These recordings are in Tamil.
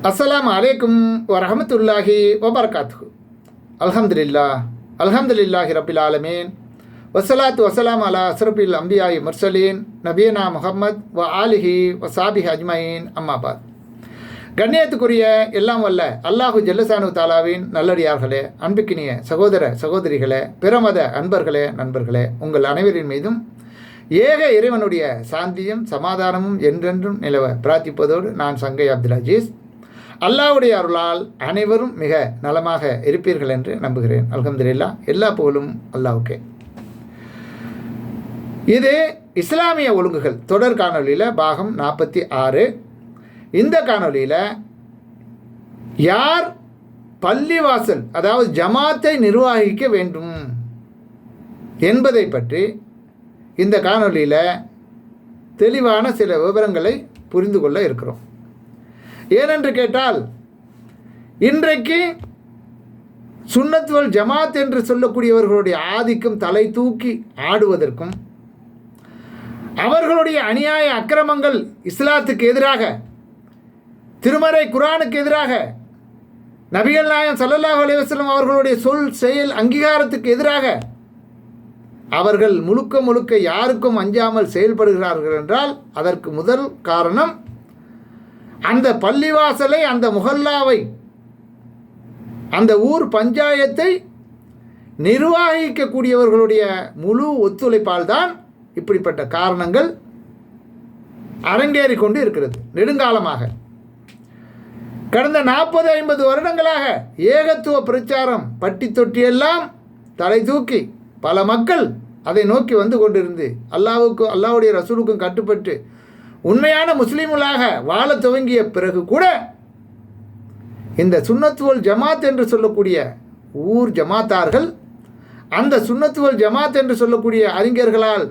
அஸ்ஸலாமு அலைக்கும் வரஹமத்துல்லாஹி வபரகாத்துஹு. அல்ஹம்துலில்லாஹி ரப்பில் ஆலமீன். வஸ்ஸலாத்து வஸ்ஸலாம் அலா அஸ்ரஃபில் அம்பியாயி முர்சலீன் நபியனா முஹம்மத் வ ஆலிஹி வசாபிஹி அஜ்மஈன். அம்மாபாத். கண்ணியத்துக்குரிய எல்லாம் வல்ல அல்லாஹு ஜல்லசானு தாலாவின் நல்லடியார்களே, அன்புக்கினிய சகோதர சகோதரிகளே, பிரமத அன்பர்களே, நண்பர்களே, உங்கள் அனைவரின் மீதும் ஏக இறைவனுடைய சாந்தியும் சமாதானமும் என்றென்றும் நிலவ பிரார்த்திப்பதோடு நான் சங்கை அப்துல் அஜீஸ். அல்லாஹ்வுடைய அருளால் அனைவரும் மிக நலமாக இருப்பீர்கள் என்று நம்புகிறேன். அல்ஹம்துலில்லாஹ். எல்லா புகழும் அல்லாஹ்வுக்கே. இது இஸ்லாமிய ஒழுங்குகள் தொடர் காணொலியில் பாகம் 46. இந்த காணொலியில் யார் பள்ளிவாசல் அதாவது ஜமாத்தை நிர்வகிக்க வேண்டும் என்பதை பற்றி இந்த காணொலியில் தெளிவான சில விவரங்களை புரிந்து கொள்ள இருக்கிறோம். ஏனென்று கேட்டால், இன்றைக்கு சுன்னத் வல் ஜமாத் என்று சொல்லக்கூடியவர்களுடைய ஆதிக்கம் தலை தூக்கி ஆடுவதற்கும், அவர்களுடைய அநியாய அக்கிரமங்கள் இஸ்லாத்துக்கு எதிராக, திருமறை குர்ஆனுக்கு எதிராக, நபிகள் நாயகம் ஸல்லல்லாஹு அலைஹி வஸல்லம் அவர்களுடைய சொல் செயல் அங்கீகாரத்துக்கு எதிராக அவர்கள் முழுக்க யாருக்கும் அஞ்சாமல் செயல்படுகிறார்கள் என்றால் அதற்கு முதல் காரணம் அந்த பள்ளிவாசலை, அந்த முஹல்லாவை, அந்த ஊர் பஞ்சாயத்தை நிர்வகிக்கக்கூடியவர்களுடைய முழு ஒத்துழைப்பால் தான் இப்படிப்பட்ட காரணங்கள் அரங்கேறி கொண்டு இருக்கிறது. நெடுங்காலமாக கடந்த 40-50 வருடங்களாக ஏகத்துவ பிரச்சாரம் பட்டி தொட்டியெல்லாம் தலை தூக்கி பல மக்கள் அதை நோக்கி வந்து கொண்டிருந்து அல்லாஹ்வுடைய ரசூலுக்கும் கட்டுப்பட்டு உண்மையான முஸ்லீம்களாக வாழ துவங்கிய பிறகு கூட இந்த சுன்னத் வல் ஜமாத் என்று சொல்லக்கூடிய ஊர் ஜமாத்தார்கள், அந்த சுன்னத் வல் ஜமாத் என்று சொல்லக்கூடிய அறிஞர்களால்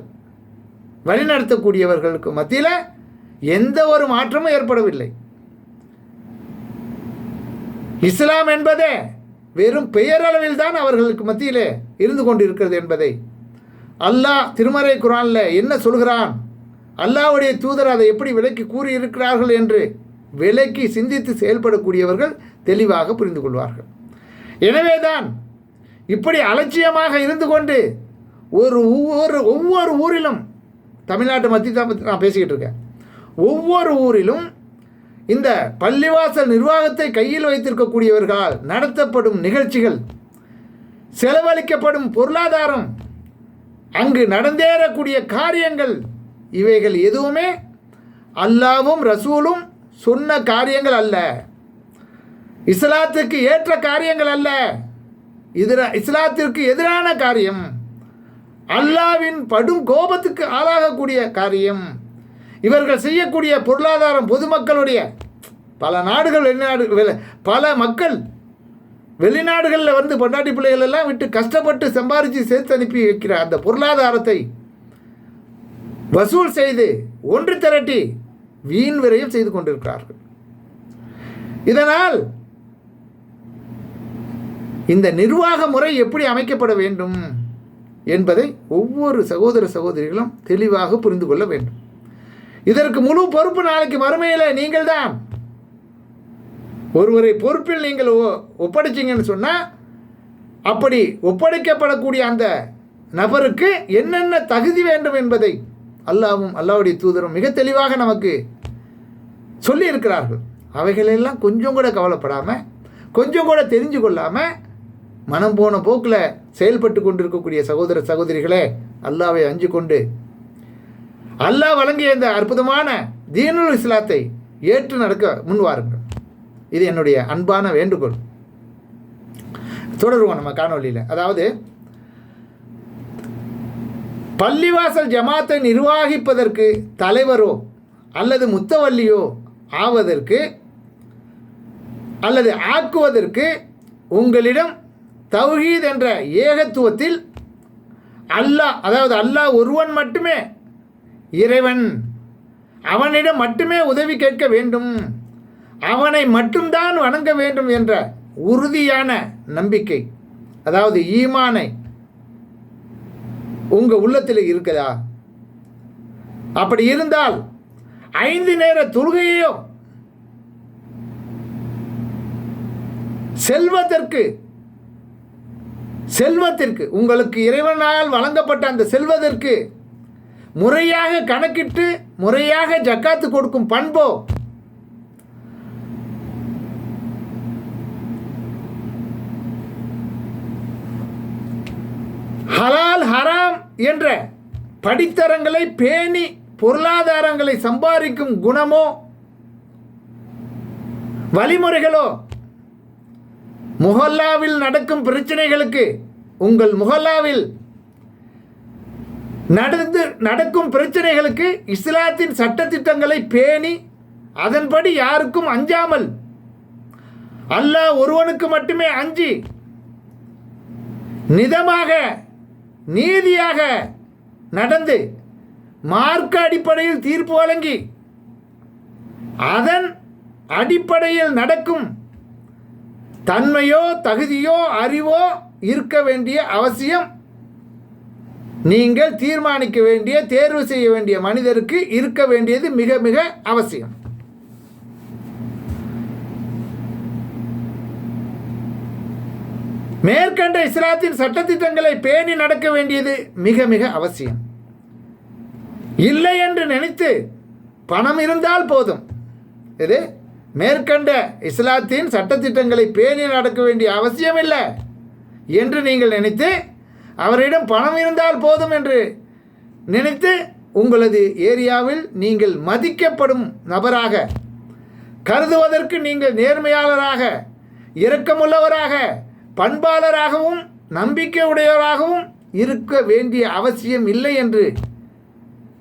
வழிநடத்தக்கூடியவர்களுக்கு மத்தியில் எந்த ஒரு மாற்றமும் ஏற்படவில்லை. இஸ்லாம் என்பதே வெறும் பெயரளவில் தான் அவர்களுக்கு மத்தியிலே இருந்து கொண்டிருக்கிறது என்பதை அல்லாஹ் திருமறை குர்ஆனில் என்ன சொல்கிறான், அல்லாஹ்வுடைய தூதர் அதை எப்படி விலக்கி கூறியிருக்கிறார்கள் என்று விலக்கி சிந்தித்து செயல்படக்கூடியவர்கள் தெளிவாக புரிந்து கொள்வார்கள். எனவேதான் இப்படி அலட்சியமாக இருந்து கொண்டு ஒவ்வொரு ஊரிலும், தமிழ்நாட்டு மத்திய நான் பேசிக்கிட்டு இருக்கேன், ஒவ்வொரு ஊரிலும் இந்த பள்ளிவாசல் நிர்வாகத்தை கையில் வைத்திருக்கக்கூடியவர்களால் நடத்தப்படும் நிகழ்ச்சிகள், செலவழிக்கப்படும் பொருளாதாரம், அங்கு நடந்தேறக்கூடிய காரியங்கள், இவைகள் எதுவுமே அல்லாஹ்வும் ரசூலும் சொன்ன காரியங்கள் அல்ல, இஸ்லாத்துக்கு ஏற்ற காரியங்கள் அல்ல, இஸ்லாத்திற்கு எதிரான காரியம், அல்லாஹ்வின் படும் கோபத்துக்கு ஆளாகக்கூடிய காரியம். இவர்கள் செய்யக்கூடிய பொருளாதாரம் பொதுமக்களுடைய, பல நாடுகள் பல மக்கள் வெளிநாடுகளில் வந்து பொண்டாட்டி பிள்ளைகள் எல்லாம் விட்டு கஷ்டப்பட்டு சம்பாரித்து சேர்த்து அனுப்பி வைக்கிற அந்த பொருளாதாரத்தை வசூல் செய்து ஒன்று திரட்டி வீண் விரயம் செய்து கொண்டிருக்கிறார்கள். இதனால் இந்த நிர்வாக முறை எப்படி அமைக்கப்பட வேண்டும் என்பதை ஒவ்வொரு சகோதர சகோதரிகளும் தெளிவாக புரிந்து கொள்ள வேண்டும். இதற்கு முழு பொறுப்பு நாளைக்கு மறுமையில் நீங்கள் தான். ஒருவரை பொறுப்பில் நீங்கள் ஒப்படைச்சிங்கன்னு சொன்னால், அப்படி ஒப்படைக்கப்படக்கூடிய அந்த நபருக்கு என்னென்ன தகுதி வேண்டும் என்பதை அல்லாஹ்வும் அல்லாஹ்வுடைய தூதரும் மிக தெளிவாக நமக்கு சொல்லி இருக்கிறார்கள். அவைகளெல்லாம் கொஞ்சம் கூட கவலைப்படாமல், கொஞ்சம் கூட தெரிஞ்சு கொள்ளாமல், மனம் போன போக்கில் செயல்பட்டு கொண்டிருக்கக்கூடிய சகோதர சகோதரிகளே, அல்லாஹ்வை அஞ்சு கொண்டு அல்லாஹ் வழங்கிய இந்த அற்புதமான தீனுல் இஸ்லாத்தை ஏற்று நடக்க முன்வாருங்கள். இது என்னுடைய அன்பான வேண்டுகோள். தொடருவோம் நம்ம காணொலியில். அதாவது பள்ளிவாசல் ஜமாத்தை நிர்வகிப்பதற்கு தலைவரோ அல்லது முத்தவல்லியோ ஆவதற்கு அல்லது ஆக்குவதற்கு உங்களிடம் தௌஹீத் என்ற ஏகத்துவத்தில் அல்லாஹ் ஒருவன் மட்டுமே இறைவன், அவனிடம் மட்டுமே உதவி கேட்க வேண்டும், அவனை மட்டும்தான் வணங்க வேண்டும் என்ற உறுதியான நம்பிக்கை, அதாவது ஈமானை உங்கள் உள்ளத்தில் இருக்குதா? அப்படி இருந்தால் 5 நேர தொழுகையோ செல்வத்திற்கு உங்களுக்கு இறைவனால் வழங்கப்பட்ட அந்த செல்வத்திற்கு முறையாக கணக்கிட்டு முறையாக ஜக்காத்து கொடுக்கும் பண்போ, ஹலால் ஹராம் என்ற படித்தரங்களை பேணி பொருளாதாரங்களை சம்பாதிக்கும் குணமோ வழிமுறைகளோ, முஹல்லாவில் நடக்கும் பிரச்சனைகளுக்கு, உங்கள் முஹல்லாவில் நடக்கும் பிரச்சனைகளுக்கு இஸ்லாத்தின் சட்டத்திட்டங்களை பேணி அதன்படி யாருக்கும் அஞ்சாமல் அல்லாஹ் ஒருவனுக்கு மட்டுமே அஞ்சி நிதமாக நீதியாக நடந்து மார்க்க அடிப்படையில் தீர்ப்பு வழங்கி அதன் அடிப்படையில் நடக்கும் தன்மையோ தகுதியோ அறிவோ இருக்க வேண்டிய அவசியம் நீங்கள் தீர்மானிக்க வேண்டிய தேர்வு செய்ய வேண்டிய மனிதருக்கு இருக்க வேண்டியது மிக மிக அவசியம். மேற்கண்ட இஸ்லாத்தின் சட்டத்திட்டங்களை பேணி நடக்க வேண்டியது மிக மிக அவசியம். இல்லை என்று நினைத்து பணம் இருந்தால் போதும், இது மேற்கண்ட இஸ்லாத்தின் சட்டத்திட்டங்களை பேணி நடக்க வேண்டிய அவசியம் இல்லை என்று நீங்கள் நினைத்து அவரிடம் பணம் இருந்தால் போதும் என்று நினைத்து உங்களது ஏரியாவில் நீங்கள் மதிக்கப்படும் நபராக கருதுவதற்கு நீங்கள் நேர்மையாளராக, இரக்கமுள்ளவராக, பண்பாளராகவும் நம்பிக்கை உடையவராகவும் இருக்க வேண்டிய அவசியம் இல்லை என்று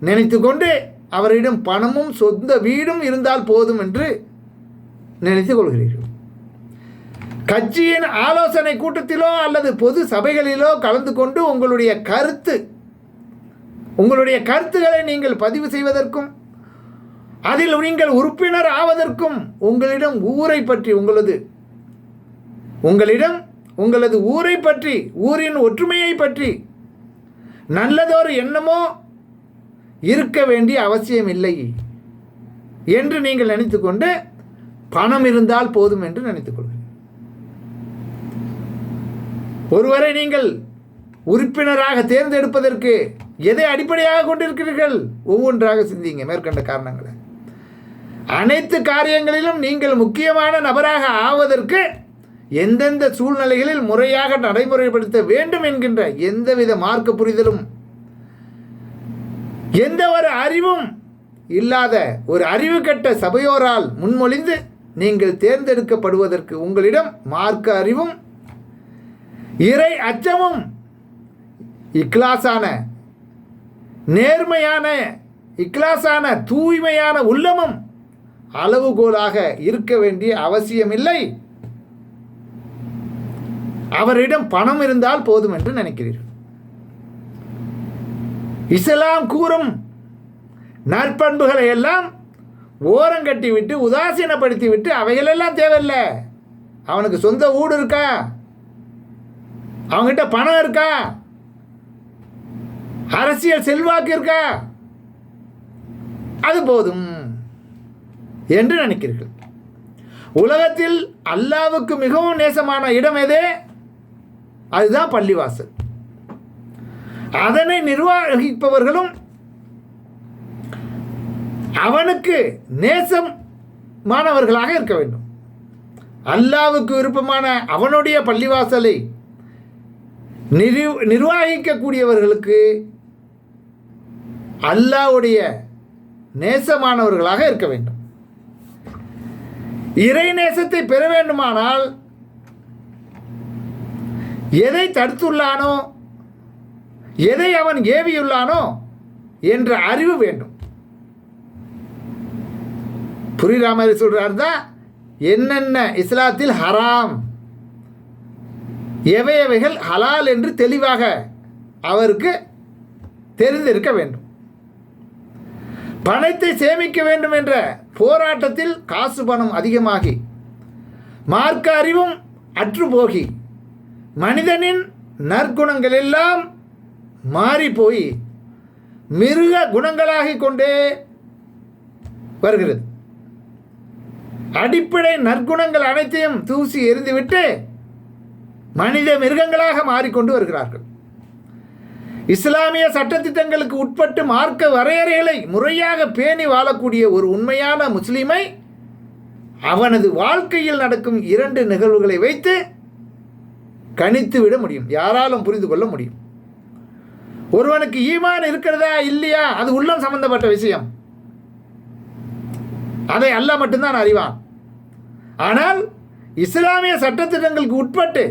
நினைத்து கொண்டு அவரிடம் பணமும் சொந்த வீடும் இருந்தால் போதும் என்று நினைத்து கொள்கிறீர்கள். கட்சியின் ஆலோசனை கூட்டத்திலோ அல்லது பொது சபைகளிலோ கலந்து கொண்டு உங்களுடைய கருத்துக்களை நீங்கள் பதிவு செய்வதற்கும் அதில் நீங்கள் உறுப்பினர் ஆவதற்கும் உங்களிடம் உங்களது ஊரை பற்றி, ஊரின் ஒற்றுமையை பற்றி நல்லதொரு எண்ணமோ இருக்க வேண்டிய அவசியம் இல்லை என்று நீங்கள் நினைத்துக்கொண்டு பணம் இருந்தால் போதும் என்று நினைத்துக்கொள்கிறீர்கள். ஒருவரை நீங்கள் உறுப்பினராக தேர்ந்தெடுப்பதற்கு எதை அடிப்படையாக கொண்டிருக்கிறீர்கள்? ஒவ்வொன்றாக சிந்திங்க. மேற்கண்ட காரணங்களை அனைத்து காரியங்களிலும் நீங்கள் முக்கியமான நபராக ஆவதற்கு எந்தெந்த சூழ்நிலைகளில் முறையாக நடைமுறைப்படுத்த வேண்டும் என்கின்ற எந்தவித மார்க்க புரிதலும் எந்த ஒரு அறிவும் இல்லாத ஒரு அறிவு கெட்ட சபையோரால் முன்மொழிந்து நீங்கள் தேர்ந்தெடுக்கப்படுவதற்கு உங்களிடம் மார்க்க அறிவும் இறை அச்சமும் இக்லாசான நேர்மையான இக்லாசான தூய்மையான உள்ளமும் அளவுகோலாக இருக்க வேண்டிய அவசியமில்லை. அவரிடம் பணம் இருந்தால் போதும் என்று நினைக்கிறீர்கள். இஸ்லாம் கூறும் நற்பண்புகளை எல்லாம் ஓரங்கட்டி விட்டு உதாசீனப்படுத்தி விட்டு அவைகளெல்லாம் தேவையில்லை. அவனுக்கு சொந்த வீடு இருக்கா, அவங்ககிட்ட பணம் இருக்கா, அரசியல் செல்வாக்கு இருக்கா, அது போதும் என்று நினைக்கிறீர்கள். உலகத்தில் அல்லாஹ்வுக்கு மிகவும் நேசமான இடம் எது? அதுதான் பள்ளிவாசல். அதனை நிர்வகிப்பவர்களும் அவனுக்கு நேசமானவர்களாக இருக்க வேண்டும். அல்லாஹ்வுக்கு விருப்பமான அவனுடைய பள்ளிவாசலை நிர்வகிக்கக்கூடியவர்களுக்கு அல்லாஹ்வுடைய நேசமானவர்களாக இருக்க வேண்டும். இறை நேசத்தை பெற வேண்டுமானால் எதை தடுத்துள்ளானோ, எதை அவன் ஏவியுள்ளானோ என்ற அறிவு வேண்டும். புரியுற மாதிரி சொல்றாரு தான். என்னென்ன இஸ்லாத்தில் ஹராம், எவையவைகள் ஹலால் என்று தெளிவாக அவருக்கு தெரிந்திருக்க வேண்டும். பணத்தை சேமிக்க வேண்டும் என்ற போராட்டத்தில் காசு பணம் அதிகமாகி மார்க்க அறிவும் அற்றுப்போகி மனிதனின் நற்குணங்கள் எல்லாம் மாறி போய் மிருக குணங்களாகி கொண்டே வருகிறது. அடிப்படை நற்குணங்கள் அனைத்தையும் தூசி எறிந்துவிட்டு மனித மிருகங்களாக மாறிக்கொண்டு வருகிறார்கள். இஸ்லாமிய சட்டத்திட்டங்களுக்கு உட்பட்டு மார்க்க வரையறைகளை முறையாக பேணி வாழக்கூடிய ஒரு உண்மையான முஸ்லீமை அவனது வாழ்க்கையில் நடக்கும் 2 நிகழ்வுகளை வைத்து கணித்து விட முடியும், யாராலும் புரிந்து கொள்ள முடியும். ஒருவனுக்கு ஈமான் இருக்கிறதா இல்லையா, அது உள்ளம் சம்பந்தப்பட்ட விஷயம், அதை அல்லாஹ் மட்டும்தான் அறிவான். ஆனால் இஸ்லாமிய சட்டத்திட்டங்களுக்கு உட்பட்டு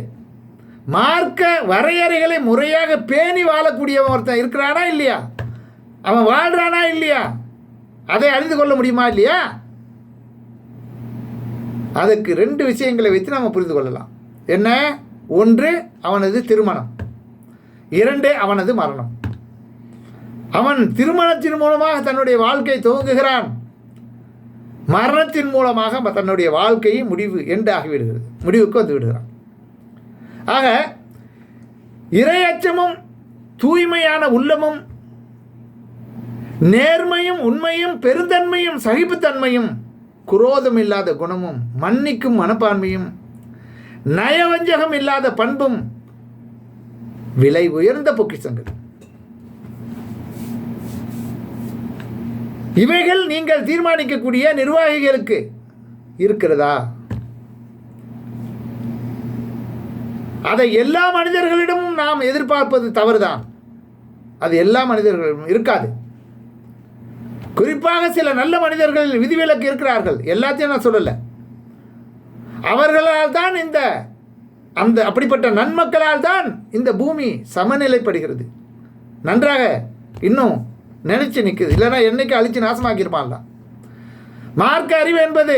மார்க்க வரையறைகளை முறையாக பேணி வாழக்கூடியவன் ஒருத்தன் இருக்கிறானா இல்லையா, அவன் வாழ்றானா இல்லையா, அதை அறிந்து கொள்ள முடியுமா இல்லையா? அதுக்கு 2 விஷயங்களை வைத்து நாம் புரிந்து கொள்ளலாம். என்ன? 1 அவனது திருமணம், 2 அவனது மரணம். அவன் திருமணத்தின் மூலமாக தன்னுடைய வாழ்க்கை துவங்குகிறான், மரணத்தின் மூலமாக தன்னுடைய வாழ்க்கையை முடிவுக்கு வந்து விடுகிறான். ஆக இறையச்சமும் தூய்மையான உள்ளமும் நேர்மையும் உண்மையும் பெருந்தன்மையும் சகிப்புத்தன்மையும் குரோதம் இல்லாத குணமும் மன்னிக்கும் மனப்பான்மையும் நயவஞ்சகம் இல்லாத பண்பும் விலை உயர்ந்த பொக்கிஷங்கள். இவைகள் நீங்கள் தீர்மானிக்கக்கூடிய நிர்வாகிகளுக்கு இருக்கிறதா? அதை எல்லா மனிதர்களிடமும் நாம் எதிர்பார்ப்பது தவறுதான். அது எல்லா மனிதர்களிடமும் இருக்காது. குறிப்பாக சில நல்ல மனிதர்கள் விதிவிலக்கு இருக்கிறார்கள், எல்லாத்தையும் நான் சொல்லலை. அவர்களால் தான் அப்படிப்பட்ட நன்மக்களால் தான் இந்த பூமி சமநிலைப்படுகிறது, நன்றாக இன்னும் நினைச்சு நிற்குது. இல்லைன்னா என்னைக்கு அழிச்சு நாசமாக்கியிருப்பான்ல. மார்க்க அறிவு என்பது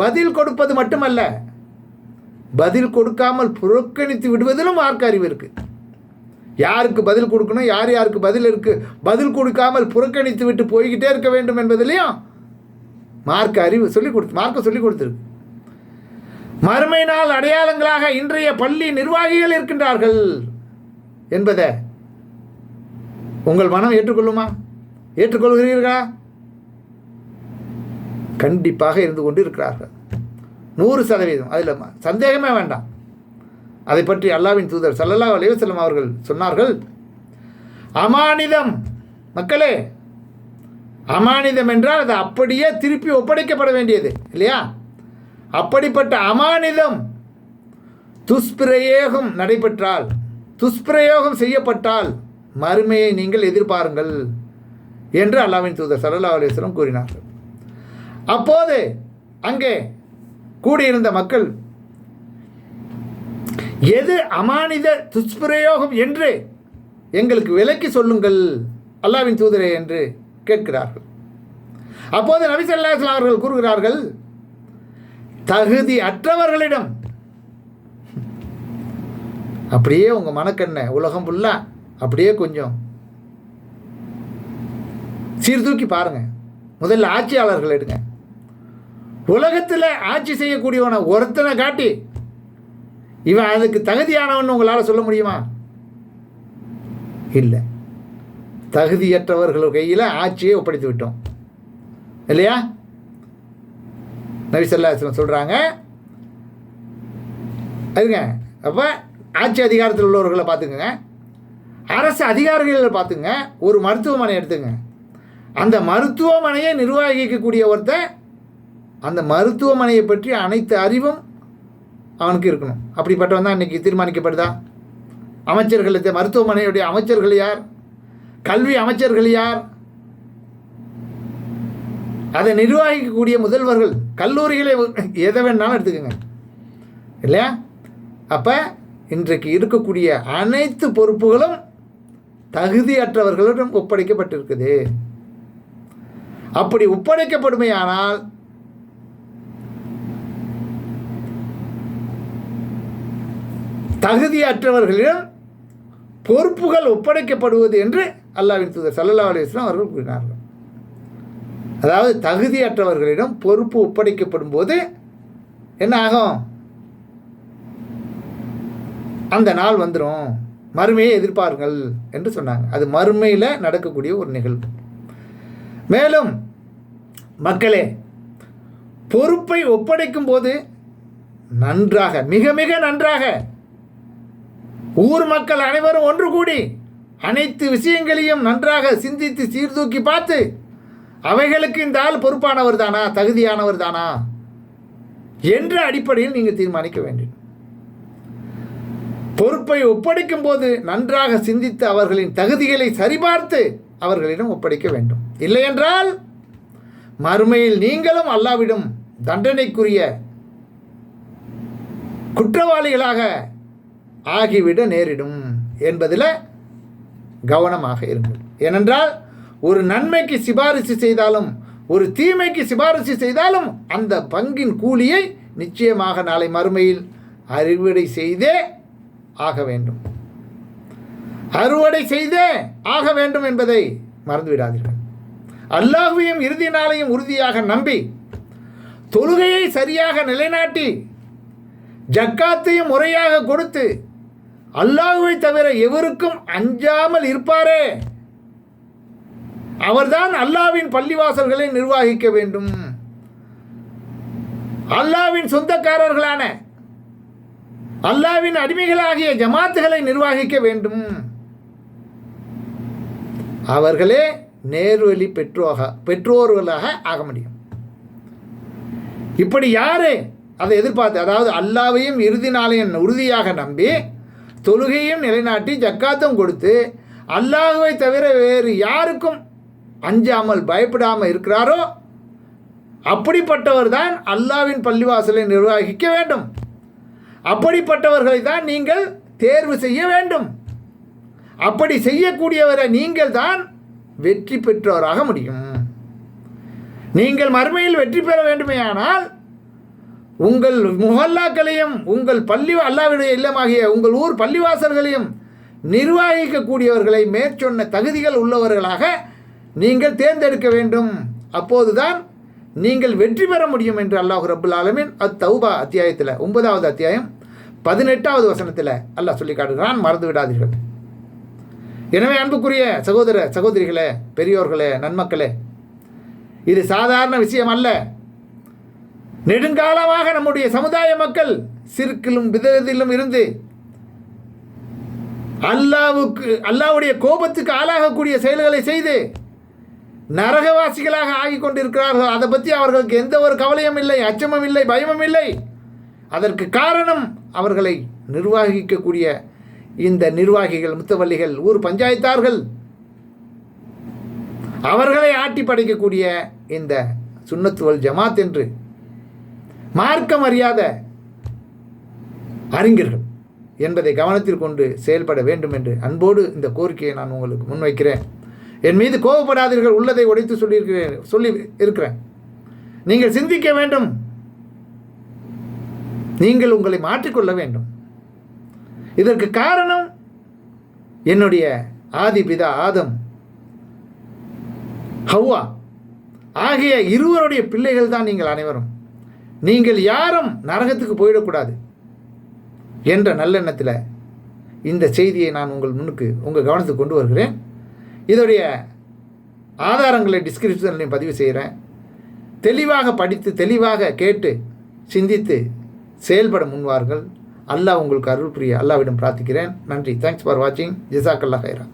பதில் கொடுப்பது மட்டுமல்ல, பதில் கொடுக்காமல் புறக்கணித்து விடுவதிலும் மார்க்க அறிவு இருக்கு. யாருக்கு பதில் கொடுக்கணும், யாருக்கு பதில் இருக்கு, பதில் கொடுக்காமல் புறக்கணித்து விட்டு போய்கிட்டே இருக்க வேண்டும் என்பதிலையும் மார்க்க அறிவு மார்க்க சொல்லி கொடுத்துருக்கு. மறுமை நாள் அடையாளங்களாக இன்றைய பள்ளி நிர்வாகிகள் இருக்கின்றார்கள் என்பதை உங்கள் மனம் ஏற்றுக்கொள்ளுமா? ஏற்றுக்கொள்கிறீர்களா? கண்டிப்பாக இருந்து கொண்டு இருக்கிறார்கள், 100%. அதில் சந்தேகமே வேண்டாம். அதை பற்றி அல்லாஹ்வின் தூதர் ஸல்லல்லாஹு அலைஹி வஸல்லம் அவர்கள் சொன்னார்கள், அமானிதம் மக்களே, அமானிதம் என்றால் அது அப்படியே திருப்பி ஒப்படைக்கப்பட வேண்டியது இல்லையா? அப்படிப்பட்ட அமானிதம் துஷ்பிரயோகம் நடைபெற்றால், துஷ்பிரயோகம் செய்யப்பட்டால் மறுமையை நீங்கள் எதிர்பாருங்கள் என்று அல்லாஹ்வின் தூதர் ஸல்லல்லாஹு அலைஹி வஸல்லம் கூறினார்கள். அப்போது அங்கே கூடியிருந்த மக்கள், எது அமானித துஷ்பிரயோகம் என்று எங்களுக்கு விலக்கி சொல்லுங்கள் அல்லாஹ்வின் தூதரே என்று கேட்கிறார்கள். அப்போது நபி ஸல்லல்லாஹு அலைஹி வஸல்லம் அவர்கள் கூறுகிறார்கள், தகுதி அற்றவர்களிடம் அப்படியே உங்கள் மனக்கண்ணை உலகம் ஃபுல்லாக அப்படியே கொஞ்சம் சீர்தூக்கி பாருங்க. முதல்ல ஆட்சியாளர்கள் எடுங்க. உலகத்தில் ஆட்சி செய்யக்கூடியவனை ஒருத்தனை காட்டி இவன் அதுக்கு தகுதியானவன் உங்களால் சொல்ல முடியுமா? இல்லை. தகுதியற்றவர்கள் கையில் ஆட்சியை ஒப்படைத்து விட்டோம் இல்லையா? நபி ஸல்லல்லாஹு அலைஹி வஸல்லம் சொல்கிறாங்க, அதுங்க அப்போ ஆட்சி அதிகாரத்தில் உள்ளவர்களை பார்த்துக்குங்க, அரசு அதிகாரிகளை பார்த்துங்க. ஒரு மருத்துவமனை எடுத்துங்க, அந்த மருத்துவமனையை நிர்வகிக்கக்கூடிய ஒருத்தன் அந்த மருத்துவமனையை பற்றி அனைத்து அறிவும் அவனுக்கு இருக்கணும். அப்படிப்பட்டவன் தான் இன்றைக்கி தீர்மானிக்கப்படுதா? அமைச்சர்கள், மருத்துவமனையுடைய அமைச்சர்கள் யார்? கல்வி அமைச்சர்கள் யார்? அதை நிர்வகிக்கக்கூடிய முதல்வர்கள், கல்லூரிகளை எதை வேணாலும் எடுத்துக்கோங்க இல்லையா? அப்போ இன்றைக்கு இருக்கக்கூடிய அனைத்து பொறுப்புகளும் தகுதியற்றவர்களிடம் ஒப்படைக்கப்பட்டிருக்குது. அப்படி ஒப்படைக்கப்படுமையானால் தகுதியற்றவர்களிடம் பொறுப்புகள் ஒப்படைக்கப்படுவது என்று அல்லாஹ்வின் தூதர் ஸல்லல்லாஹு அலைஹி வஸல்லம் அவர்கள் கூறினார்கள். அதாவது தகுதியற்றவர்களிடம் பொறுப்பு ஒப்படைக்கப்படும் போது என்ன ஆகும்? அந்த நாள் வந்துடும், மறுமையை எதிர்பாருங்கள் என்று சொன்னாங்க. அது மறுமையில் நடக்கக்கூடிய ஒரு நிகழ்வு. மேலும் மக்களே, பொறுப்பை ஒப்படைக்கும் போது நன்றாக, மிக மிக நன்றாக ஊர் மக்கள் அனைவரும் ஒன்று கூடி அனைத்து விஷயங்களையும் நன்றாக சிந்தித்து சீர்தூக்கி பார்த்து அவைகளுக்கு இந்த ஆள் பொறுப்பானவர் தானா, தகுதியானவர் தானா என்ற அடிப்படையில் நீங்கள் தீர்மானிக்க வேண்டும். பொறுப்பை ஒப்படைக்கும் போது நன்றாக சிந்தித்து அவர்களின் தகுதிகளை சரிபார்த்து அவர்களிடம் ஒப்படைக்க வேண்டும். இல்லை என்றால் மறுமையில் நீங்களும் அல்லாஹ்விடம் தண்டனைக்குரிய குற்றவாளிகளாக ஆகிவிட நேரிடும் என்பதில் கவனமாக இருங்கள். ஏனென்றால் ஒரு நன்மைக்கு சிபாரிசு செய்தாலும் ஒரு தீமைக்கு சிபாரிசு செய்தாலும் அந்த பங்கின் கூலியை நிச்சயமாக நாளை மறுமையில் அறுவடை செய்தே ஆக வேண்டும். அறுவடை செய்தே ஆக வேண்டும் என்பதை மறந்துவிடாதீர்கள். அல்லாஹ்வையும் இறுதி நாளையும் உறுதியாக நம்பி தொழுகையை சரியாக நிலைநாட்டி ஜக்காத்தையும் முறையாக கொடுத்து அல்லாஹ்வை தவிர எவருக்கும் அஞ்சாமல் இருப்பாரே அவர்தான் அல்லாஹ்வின் பள்ளிவாசல்களை நிர்வகிக்க வேண்டும். அல்லாஹ்வின் சொந்தக்காரர்களான அல்லாஹ்வின் அடிமைகளாகிய ஜமாத்துகளை நிர்வகிக்க வேண்டும். அவர்களே நேர்வழி பெற்றோர்களாக ஆக முடியும். இப்படி யாரு அதை எதிர்பார்த்து, அதாவது அல்லாஹ்வையும் இறுதி நாளையும் உறுதியாக நம்பி தொழுகையும் நிலைநாட்டி ஜக்காத்தும் கொடுத்து அல்லாஹ்வை தவிர வேறு யாருக்கும் அஞ்சாமல் பயப்படாமல் இருக்கிறாரோ அப்படிப்பட்டவர் தான் அல்லாஹ்வின் பள்ளிவாசலை நிர்வகிக்க வேண்டும். அப்படிப்பட்டவர்களை தான் நீங்கள் தேர்வு செய்ய வேண்டும். அப்படி செய்யக்கூடியவரை நீங்கள் தான் வெற்றி பெற்றவராக முடியும். நீங்கள் மறுமையில் வெற்றி பெற வேண்டுமேயானால் உங்கள் முஹல்லாக்களையும் உங்கள் அல்லாஹ்வுடைய இல்லமாகிய உங்கள் ஊர் பள்ளிவாசல்களையும் நிர்வகிக்கக்கூடியவர்களை மேற்சொன்ன தகுதிகள் உள்ளவர்களாக நீங்கள் தேர்ந்தெடுக்க வேண்டும். அப்போதுதான் நீங்கள் வெற்றி பெற முடியும் என்று அல்லாஹ் ரப்புல் ஆலமீன் அத்-தௌபா அத்தியாயத்தில் 9வது அத்தியாயம் 18வது வசனத்தில் அல்லாஹ் சொல்லி காட்டுகிறான். மறந்து விடாதீர்கள். எனவே அன்புக்குரிய சகோதர சகோதரிகளே, பெரியோர்களே, நன்மக்களே, இது சாதாரண விஷயம் அல்ல. நெடுங்காலமாக நம்முடைய சமுதாய மக்கள் சிறுக்கிலும் விதத்திலும் இருந்து அல்லாஹ்வுடைய கோபத்துக்கு ஆளாகக்கூடிய செயல்களை செய்து நரகவாசிகளாக ஆகிக் கொண்டிருக்கிறார்கள். அதை பற்றி அவர்களுக்கு எந்த ஒரு கவலையும் இல்லை, அச்சமும் இல்லை, பயமும் இல்லை. அதற்கு காரணம் அவர்களை நிர்வகிக்கக்கூடிய இந்த நிர்வாகிகள், முத்தவல்லிகள், ஊர் பஞ்சாயத்தார்கள், அவர்களை ஆட்டி படைக்கக்கூடிய இந்த சுன்னத் வல் ஜமாத் என்று மார்க்கம் அறியாத அறிஞர்கள் என்பதை கவனத்தில் கொண்டு செயல்பட வேண்டும் என்று அன்போடு இந்த கோரிக்கையை நான் உங்களுக்கு முன்வைக்கிறேன். என் மீது கோபப்படாதீர்கள், உள்ளதை உடைத்து சொல்லி இருக்கிறேன். நீங்கள் சிந்திக்க வேண்டும், நீங்கள் உங்களை மாற்றிக்கொள்ள வேண்டும். இதற்கு காரணம் என்னுடைய ஆதி பிதா ஆதம், ஹவ்வா ஆகிய இருவருடைய பிள்ளைகள் தான் நீங்கள் அனைவரும். நீங்கள் யாரும் நரகத்துக்கு போயிடக்கூடாது என்ற நல்லெண்ணத்தில் இந்த செய்தியை நான் உங்கள் கவனத்துக்கு கொண்டு வருகிறேன். இதோடைய ஆதாரங்களை டிஸ்கிரிப்ஷன்லையும் பதிவு செய்கிறேன். தெளிவாக படித்து தெளிவாக கேட்டு சிந்தித்து செயல்பட முன்வார்கள். அல்லாஹ் உங்களுக்கு அருள் புரிய அல்லாஹ்விடம் பிரார்த்திக்கிறேன். நன்றி. தேங்க்ஸ் ஃபார் வாட்சிங். ஜஸாக்கல்லாஹ் கைரா.